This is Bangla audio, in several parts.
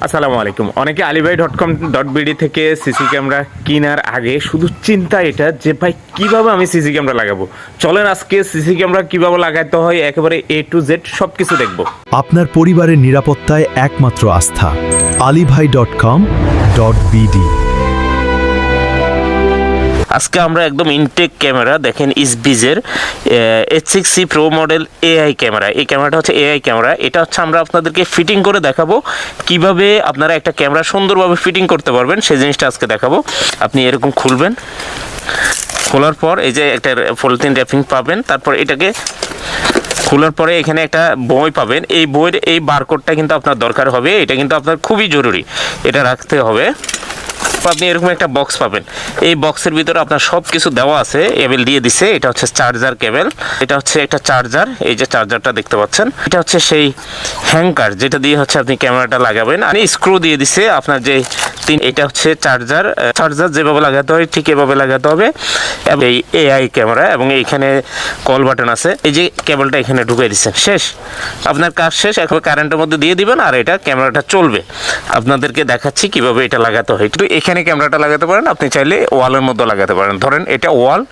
আসসালামু আলাইকুম। অনেকে alibhai.com.bd থেকে সিসি ক্যামেরা কেনার আগে শুধু চিন্তা এটা যে ভাই কিভাবে আমি সিসি ক্যামেরা লাগাবো। চলেন আজকে সিসি ক্যামেরা কিভাবে লাগাতে হয় একেবারে A to Z সব কিছু দেখবো। আপনার পরিবারের নিরাপত্তায় একমাত্র আস্থা alibhai.com.bd। আজকে আমরা একদম ইনটেক ক্যামেরা দেখেন ইসবিজের H6C Pro model AI camera. এই ক্যামেরাটা হচ্ছে AI ক্যামেরা। এটা হচ্ছে আমরা আপনাদেরকে ফিটিং করে দেখাবো কিভাবে আপনারা একটা ক্যামেরা সুন্দরভাবে ফিটিং করতে পারবেন, সেই জিনিসটা আজকে দেখাবো। আপনি এরকম খুলবেন, খোলার পর এই যে একটা পলিথিন র্যাপিং পাবেন, তারপর এটাকে খোলার পরে এখানে একটা বই পাবেন। এই বইয়ের এই বারকোডটা কিন্তু আপনার দরকার হবে, এটা কিন্তু আপনার খুবই জরুরি, এটা রাখতে হবে। আপনি এরকম একটা বক্স পাবেন, এই বক্সের ভিতরে আপনার সব কিছু দেওয়া আছে, কেবল দিয়ে দিছে। এটা হচ্ছে চার্জার কেবল, এটা হচ্ছে একটা চার্জার, এই যে চার্জারটা দেখতে পাচ্ছেন। এটা হচ্ছে সেই হ্যাঙ্কার যেটা দিয়ে হচ্ছে আপনি ক্যামেরাটা লাগাবেন। আর স্ক্রু দিয়ে দিছে আপনার যে এটা হচ্ছে চার্জার যেভাবে লাগাতে হয় ঠিক এভাবে লাগাতে হবে। এবং এই AI ক্যামেরা এবং এইখানে কল বাটন আছে, এই যে কেবলটা এখানে ঢুকিয়ে দিচ্ছেন, শেষ, আপনার কাজ শেষ। এখন কারেন্টের মধ্যে দিয়ে দিবেন আর এটা ক্যামেরাটা চলবে। আপনাদেরকে দেখাচ্ছি কিভাবে এটা লাগাতে হয়। একটু এখানে ক্যামেরাটা লাগাতে পারেন, আপনি চাইলে ওয়ালের মধ্যে লাগাতে পারেন। ধরেন এটা ওয়াল,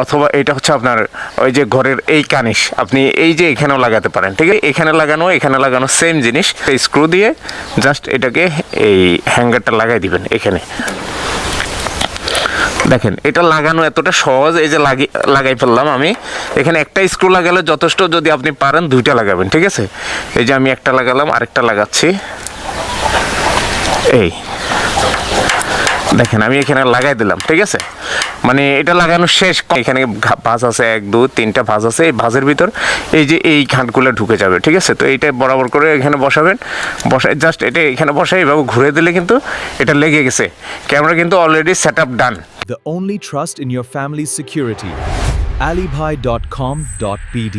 অথবা এটা হচ্ছে আপনার ওই যে ঘরের এই কানিশ, আপনি এই যে এখানেও লাগাতে পারেন। ঠিক আছে, এখানে লাগানো সেম জিনিস। স্ক্রু দিয়ে জাস্ট এটাকে এই হ্যাঙ্গারটা লাগাই দিবেন এখানে। দেখেন এটা লাগানো এতটা সহজ, এই যে লাগাই ফেললাম আমি। এখানে একটা স্ক্রু লাগালে যথেষ্ট, যদি আপনি পারেন দুইটা লাগাবেন। ঠিক আছে, এই যে আমি একটা লাগালাম, আরেকটা লাগাচ্ছি। এই দেখেন আমি এখানে লাগাই দিলাম। ঠিক আছে, মানে এটা লাগানো শেষ। এখানে ভাঁজ আছে, 1 2 3টা ভাঁজ আছে। এই ভাঁজের ভিতর এই যে এই খানগুলো ঢুকে যাবে। ঠিক আছে, তো এইটা বরাবর করে এখানে বসাবেন। বসাই জাস্ট এটা এখানে বসাই, এইভাবে ঘুরে দিলে কিন্তু এটা লেগে গেছে। ক্যামেরা কিন্তু already set up done. The only trust in your family's security alibhai.com.bd